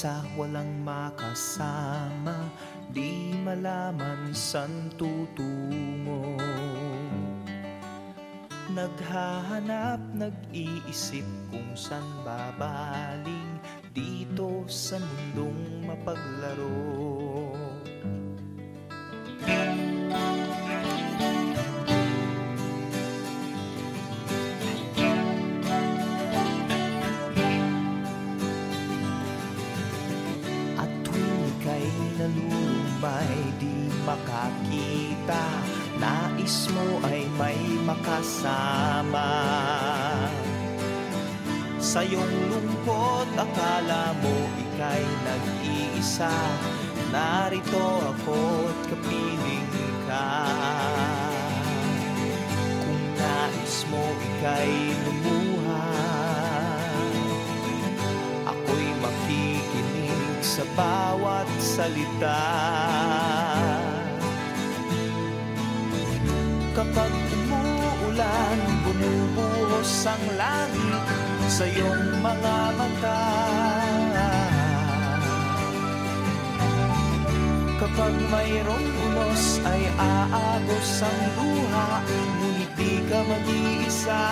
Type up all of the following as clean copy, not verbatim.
mag-isa, walang makasama, di malaman san tutungo. Naghahanap, nag-iisip kung san babaling dito sa mundong mapaglaro. Nalulumay di makakita, nais mo ay may makasama. Sa iyong lungkot, akala mo ika'y nag-iisa, narito ako't kapiling ka. Kung nais mo ika'y lumuha, ako'y makikinig sa bawat salita. Kapag umuulan, bumubuhos ang langit sa iyong mga mata. Kapag mayroong unos ay aagos ang luha, ngunit di ka mag-iisa.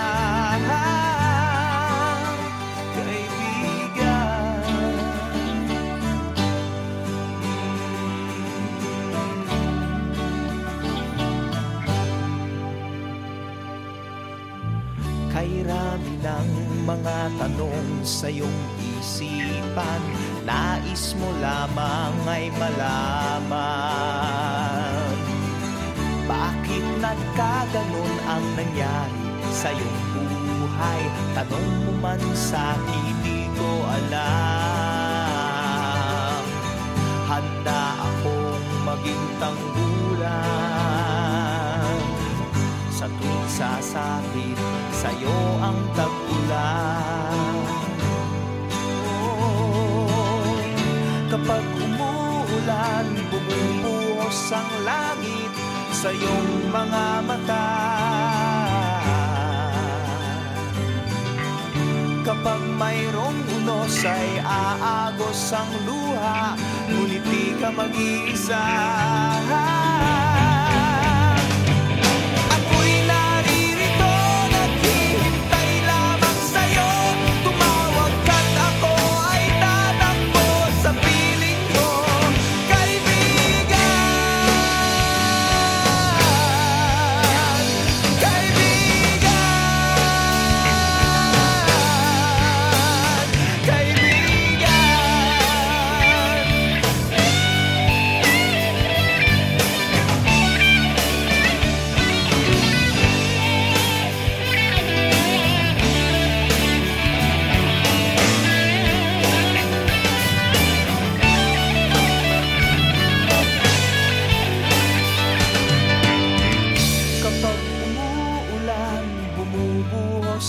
Kay rami ng mga tanong sa iyong isipan, nais mo lamang ay malaman. Bakit nagkaganon ang nangyari sa iyong buhay? Tanong mo man sa hindi ko alam. Handa akong maging tanggulan sa tuwing sasapit sa'yo ang tag-ulan. Oh, kapag umuulan, bumubuhos ang langit sa iyong mga mata. Kapag mayroong unos ay aagos ang luha, ngunit di ka mag-iisa.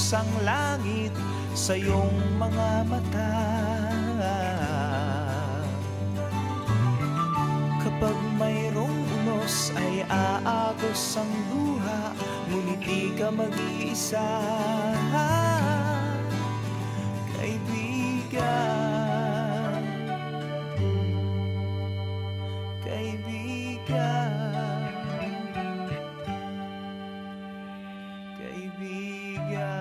Ang langit sa iyong mga mata. Kapag mayroong unos ay aagos ang luha, ngunit di ka mag-iisa. Kaibigan, kaibigan, kaibigan.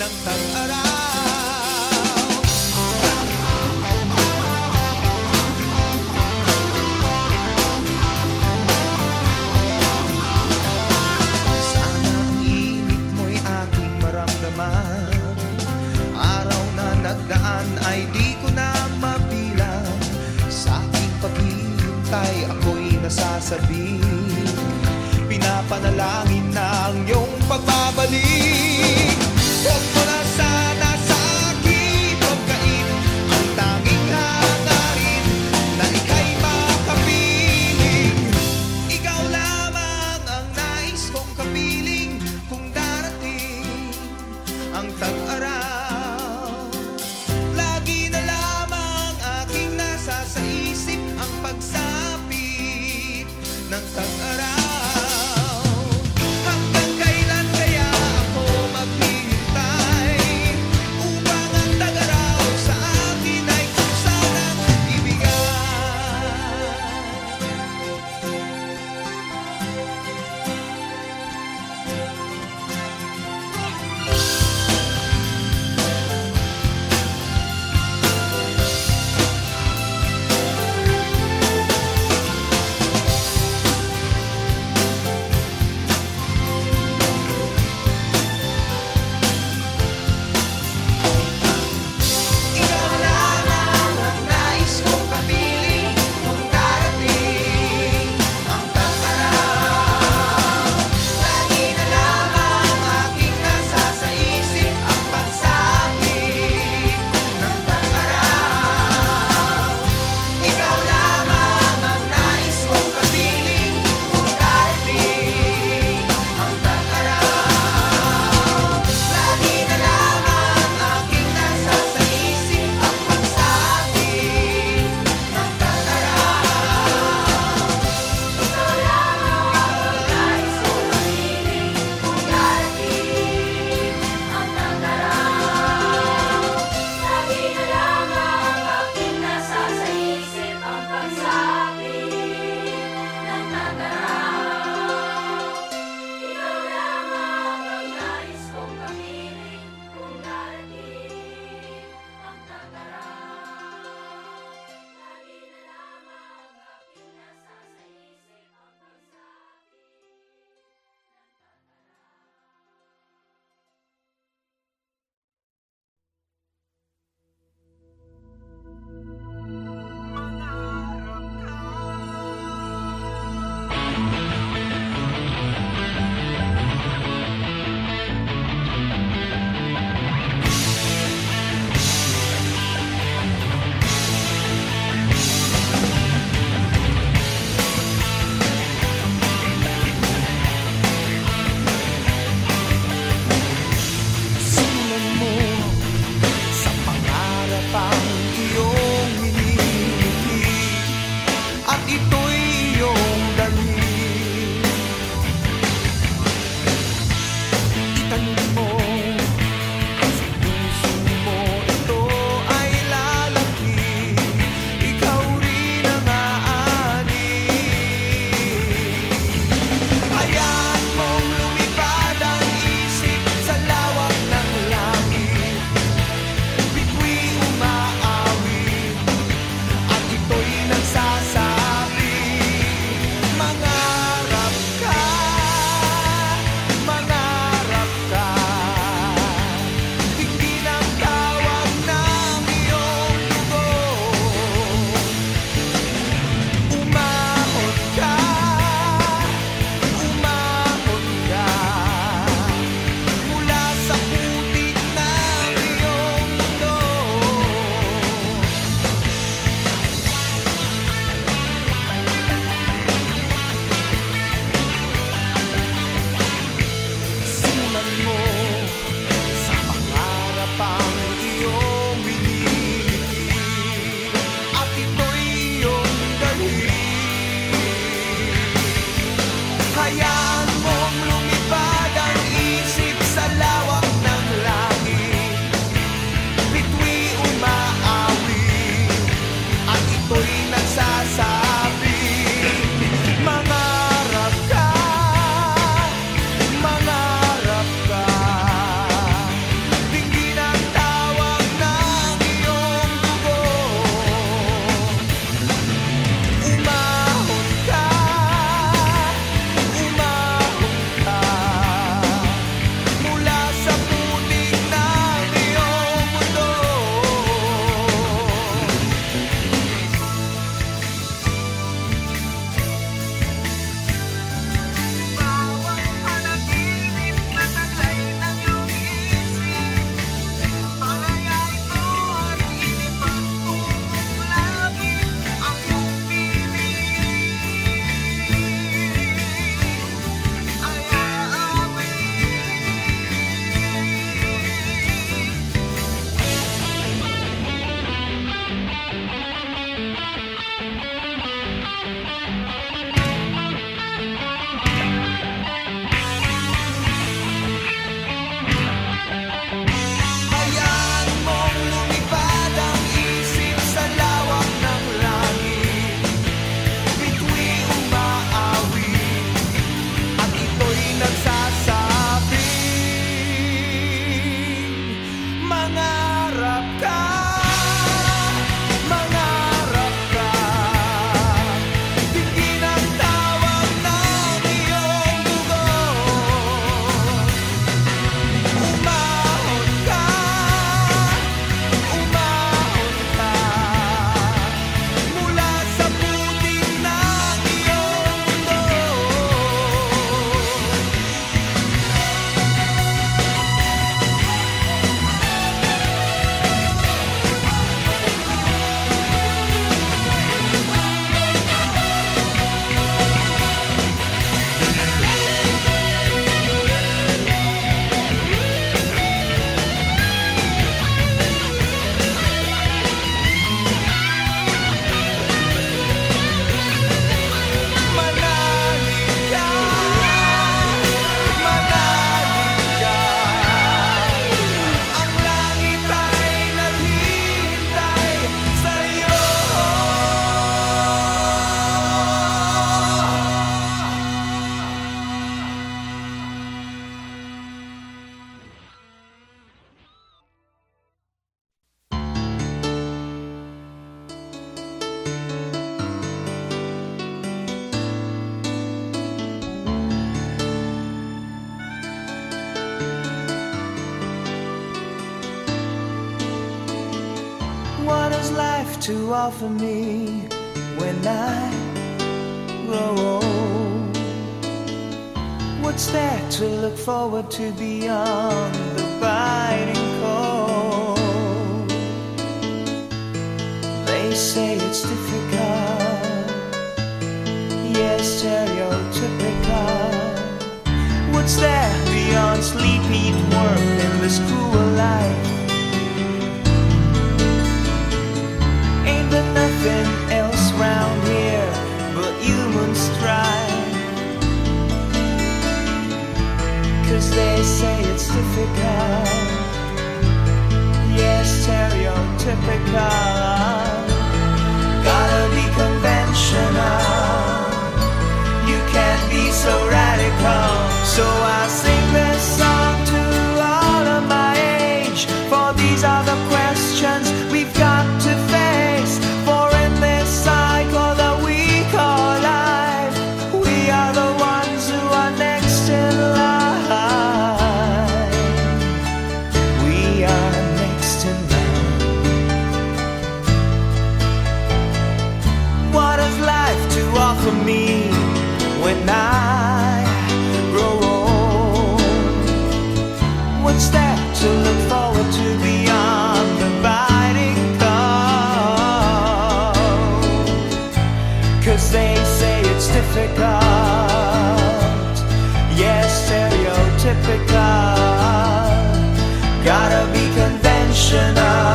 ng tag-araw. Sana ang init mo'y aking maramdaman. Araw na nagdaan ay di ko na mabilang. Sa aking paghihintay ako'y nasasabi, pinapanalangin na ang iyong pagbabalik. Huwag mo na sana sa akin pagkain ang tanging hangarin na ika'y makapiling. Ikaw lamang ang nais kong kapiling kung darating ang tag-araw. Lagi na lamang aking nasa sa isip ang pagsapit ng tag-araw. Hanggang kailan kaya ako maghihintay? to offer me when I grow old? What's there to look forward to beyond the biting cold? They say it's difficult, yes, stereotypical. What's there beyond sleep, eat, work in this cruel life? Ain't there nothing else round here but human strife? 'Cause they say it's difficult, yes, stereotypical. Gotta be conventional, you can't be so radical. So I sing this song to all of my age, for these are the questions we've got to face. For in this cycle that we call life, we are the ones who are next in line. We are next in line. What has life to offer me when I grow old? What's there to look forward to beyond the biting cold? 'Cause they say it's difficult, yes, stereotypical. Gotta be conventional,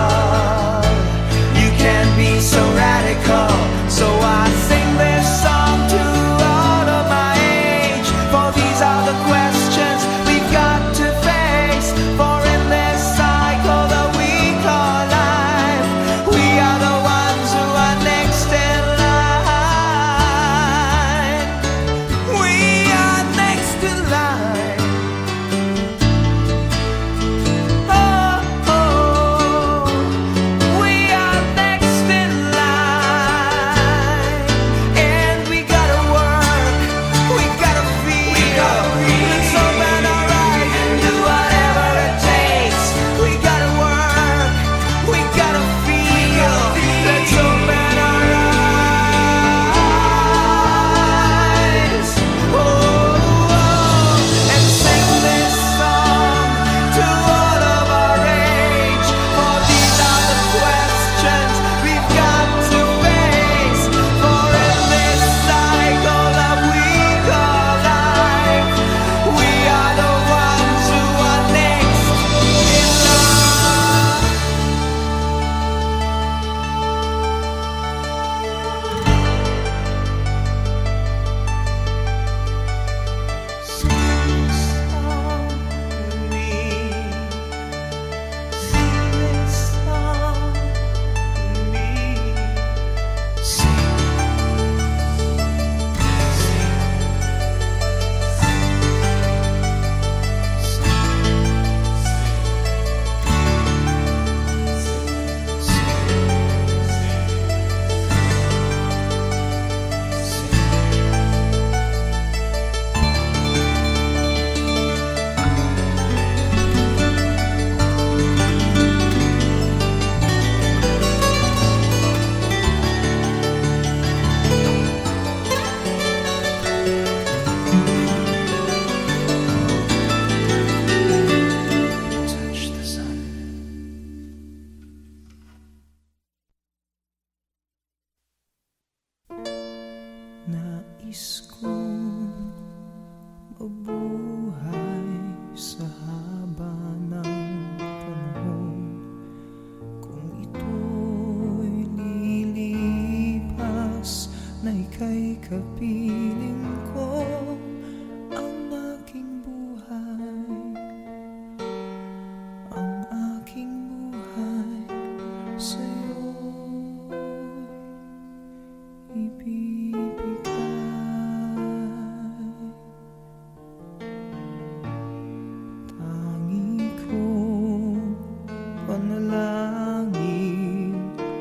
you can't be so radical. So I sing this song to all of my age, for these are the questions we've got to face. For in this cycle that we call life, we are the ones who are next in line. We are next in line. Oh, oh, we are next in line. And we gotta work, we gotta feel. Let's open our eyes and do whatever it takes. We gotta work, we gotta feel. Let's open our eyes. Oh, oh, and sing this song to all of our age, for these are the questions we've got to face. For in this cycle that we call life, we are the ones who are next in line. Sing this song with me, sing this song with me, sing, touch the sun. Nais kong mabuhay sa haba ng panahon. Kung ito'y lilipas, na ika'y kapiling ko. Ang aking buhay, ang aking buhay sa'yo'y ibibigay. Tangi kong panalangin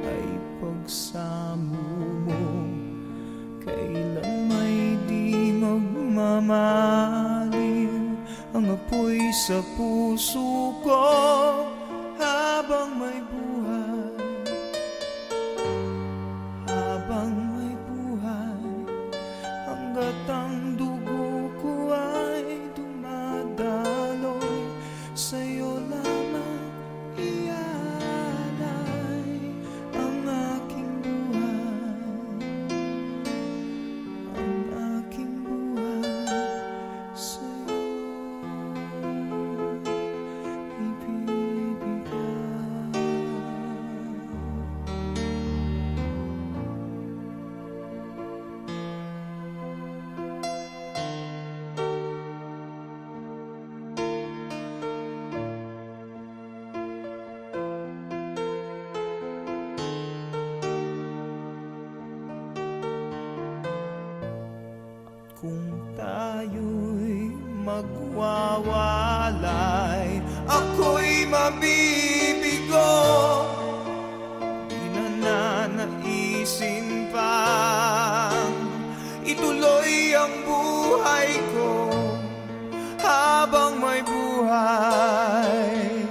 ay pagsamo mo, kailan may di magmamaliw ang apoy sa puso ko habang may buhay. Kung tayo'y magwawalay, ako'y mabibigo. Di na nanaisin pang ituloy ang buhay ko habang may buhay.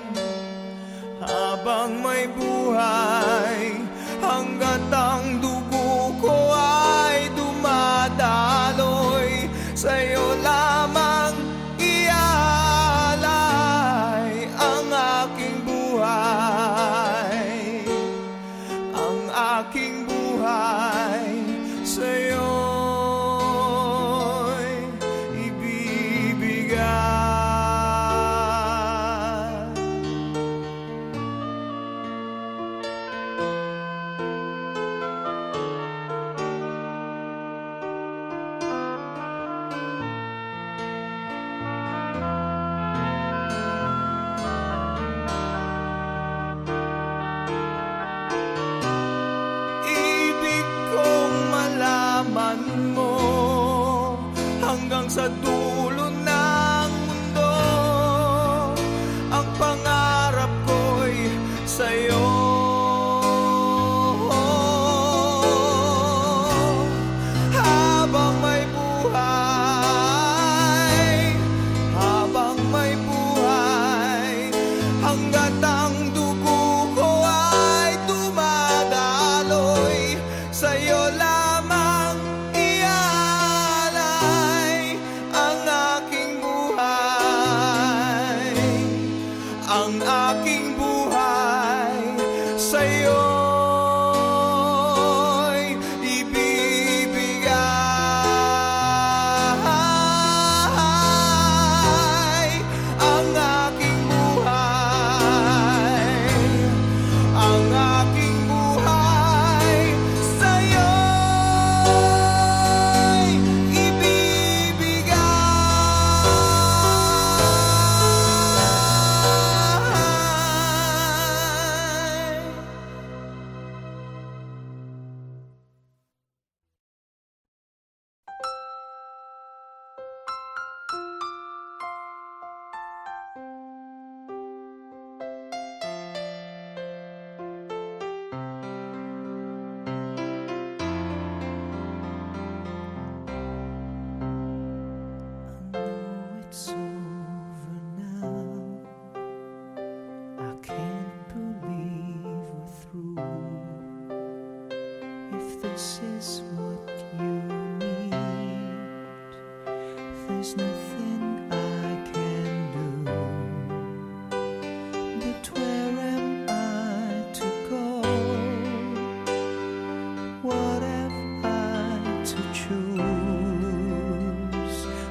Habang may buhay, hanggat ang dugo ko ay dumadaloy, sa'yo lamang iaalay ang aking buhay. Ang aking buhay sa'yo'y ibibigay. Mo hanggang sa dulo ng mundo, ang pangarap ko'y sa'yo. Habang may buhay, habang may buhay, hanggat ang dugo ko ay dumadaloy, sa'yo lamang iaalay ang aking buhay. Ang aking buhay sa'yo'y ibibigay. Ang aking buhay, ang aking buhay sa'yo'y ibibigay. I know it's over now. I can't believe we're through. If this is what you need, there's nothing I can do. But where am I to go? What have I to choose?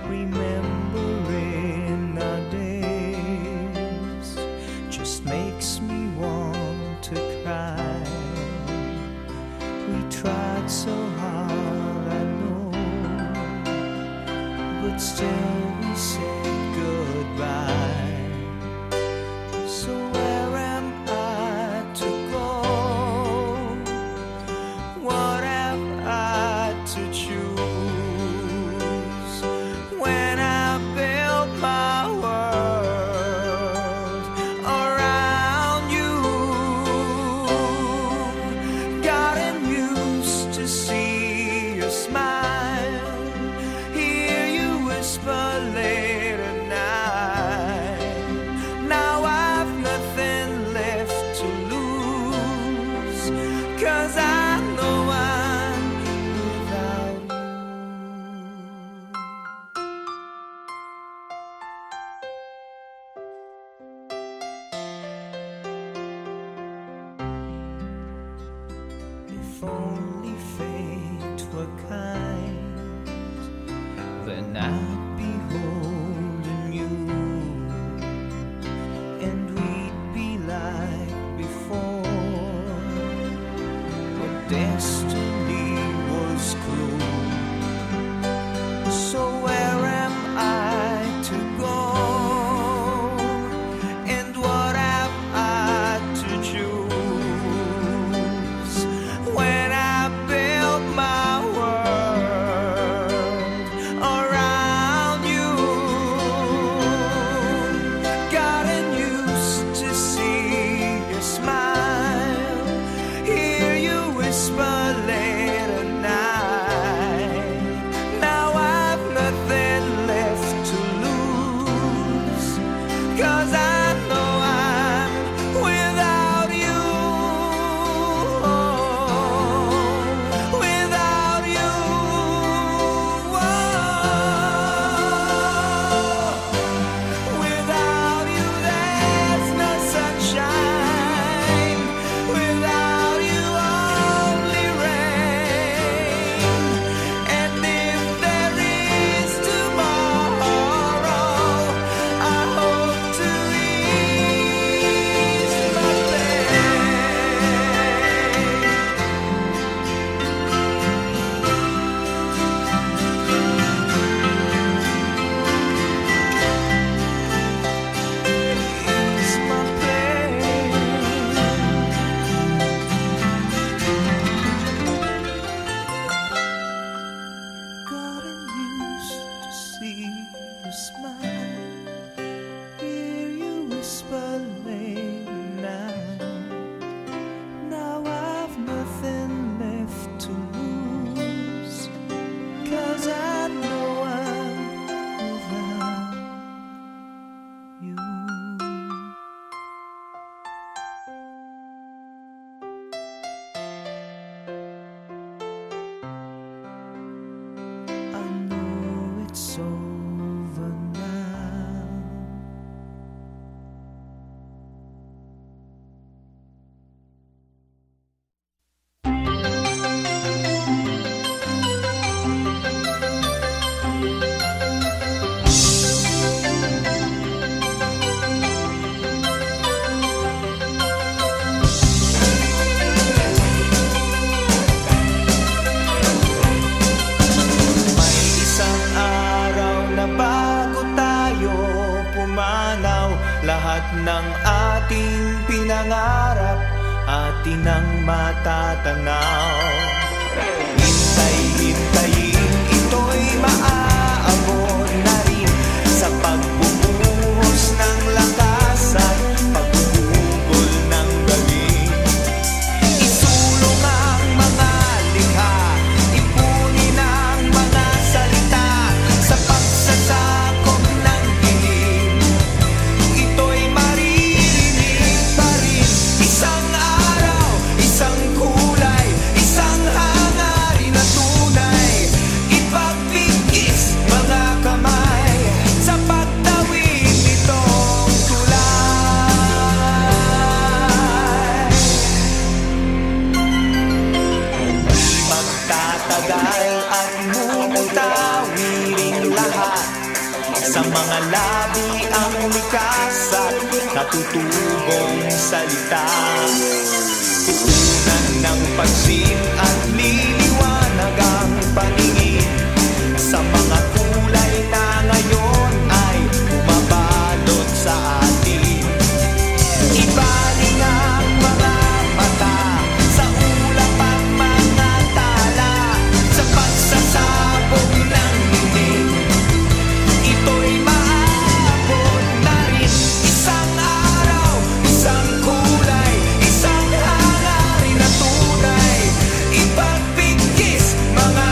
Remembering our days just makes me want to cry. We tried so hard, I know, but still we said goodbye. So where am I to go? What have I to choose? When I built my world around you, gotten used to see your smile, hear you whisper late at night. Now I've nothing left to lose, 'cause I know I'm without you. If only fate were kind, then I'd be holding you, and we'd be like before. But destiny was cruel. So where am I to go? And what have I to choose? When I built my world lahat ng ating pinangarap, atin ang matatanaw. Hintay-hintayin, ito'y maaabot na rin sa pagbubuhos ng lakas at pagbubugol ng galing. Isulong ang mga likha, ipunin ang mga salita sa pagsasakop ng dilim. Ito'y maririnig pa rin. Isang araw, isang kulay, isang hangarin na tunay. Ipagpigis mga kamay sa pagtawid nitong tulay. Di magtatagal at mumutawiring lahat sa mga labi ang likas at natutubong salita. Tutunan ng pansin at liliwanag ang paningin sa mga kulay na ngayon ay bumabalot sa atin. Ibaling ang mga mata sa ulap ang mga tala sa pagsasabog ng dilim. Ito'y maabot na rin. Isang araw, isang kulay, isang hangarin na tunay. Ipagpigis mga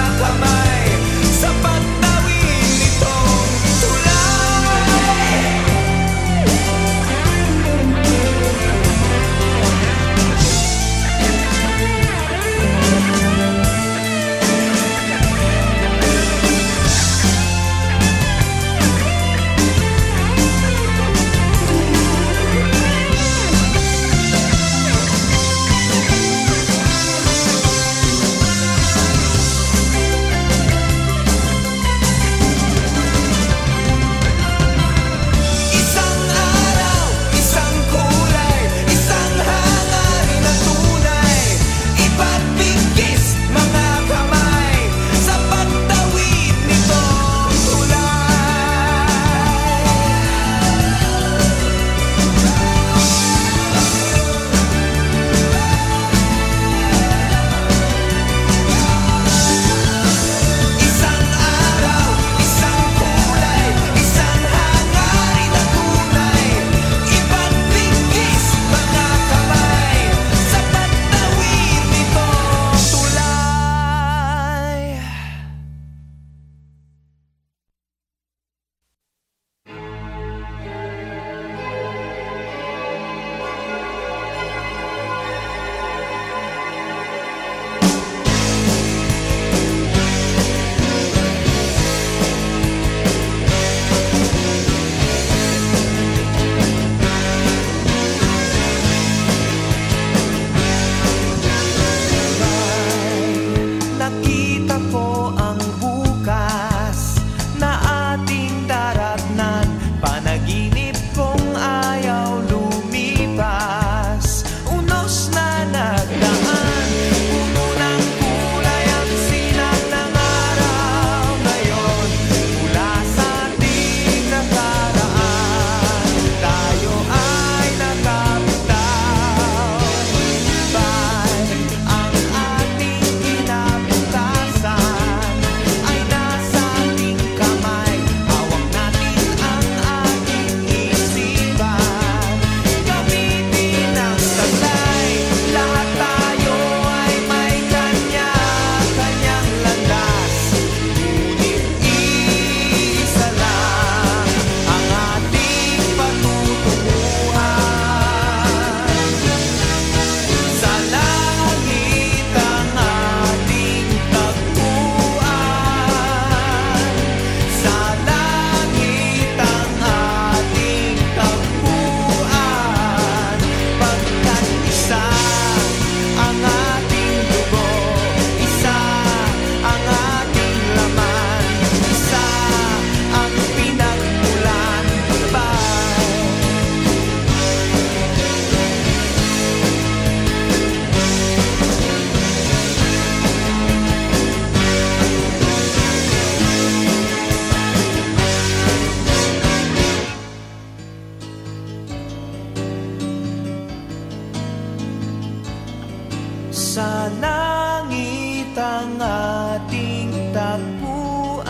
tagpuan,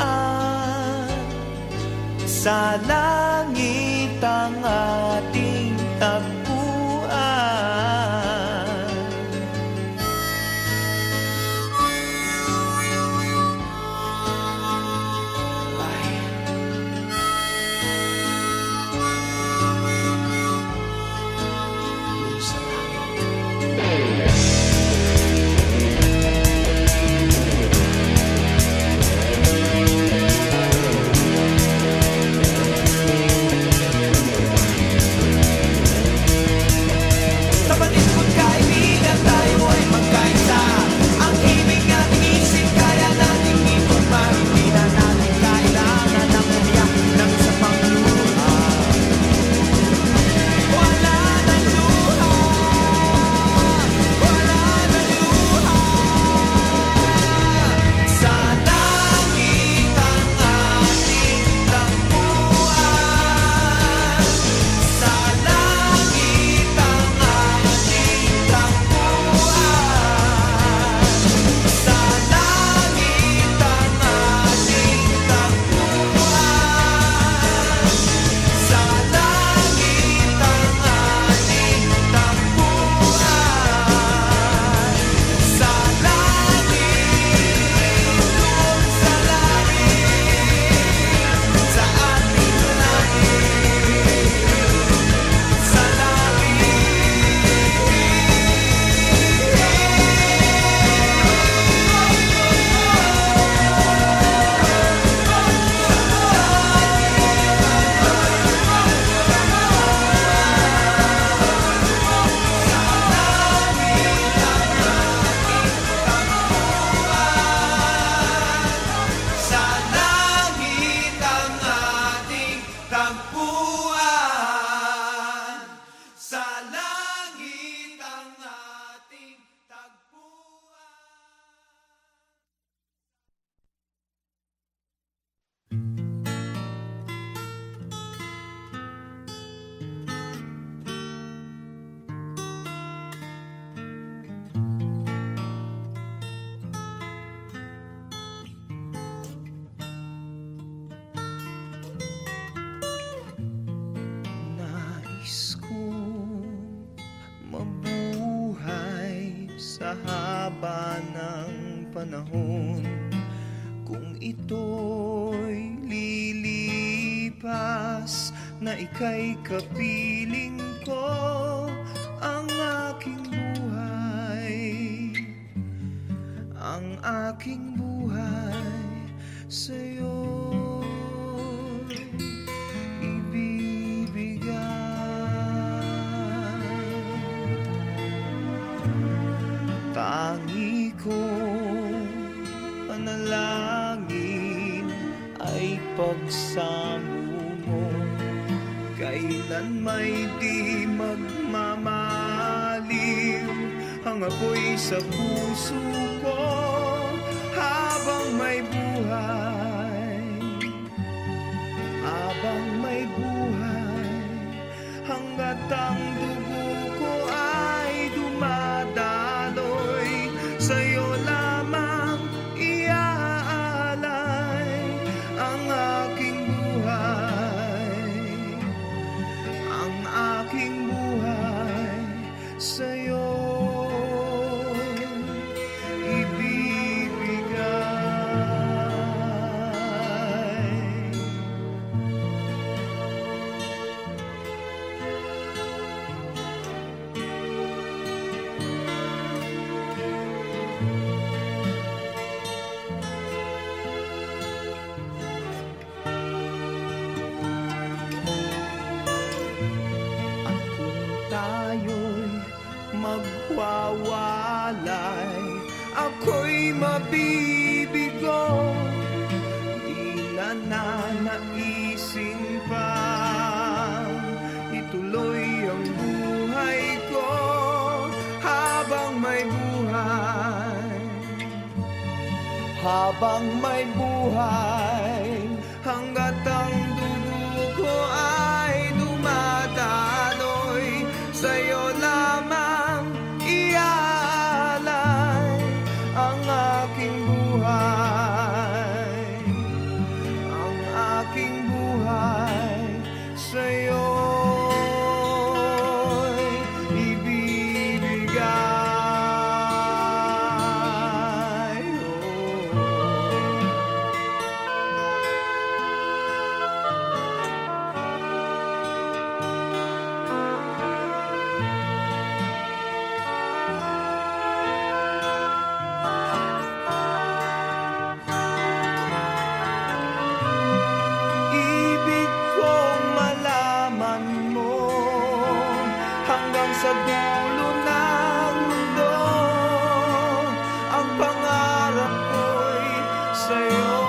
sa langit ang ating tagpuan. Sa haba ng panahon, kung ito'y lilipas, na ika'y kapiling ko, ang aking buhay sa'yo ibibigay. Tangi kong panalangin ay pagsamo mo, kailan may di magmamaliw ang apoy sa puso ko habang may buhay. Habang may buhay, hanggat ang dugo ko ay dumadaloy, sa'yo lamang iaalay ang aking buhay. Ang aking buhay sa'yo magwawalay, ako'y mabibigo, di na nanaisin pa ituloy ang buhay ko habang may buhay. Habang may buhay, hanggat ang dugo ko ay dumadaloy, sa'yo lamang iaalay ang aking buhay. sa'yo.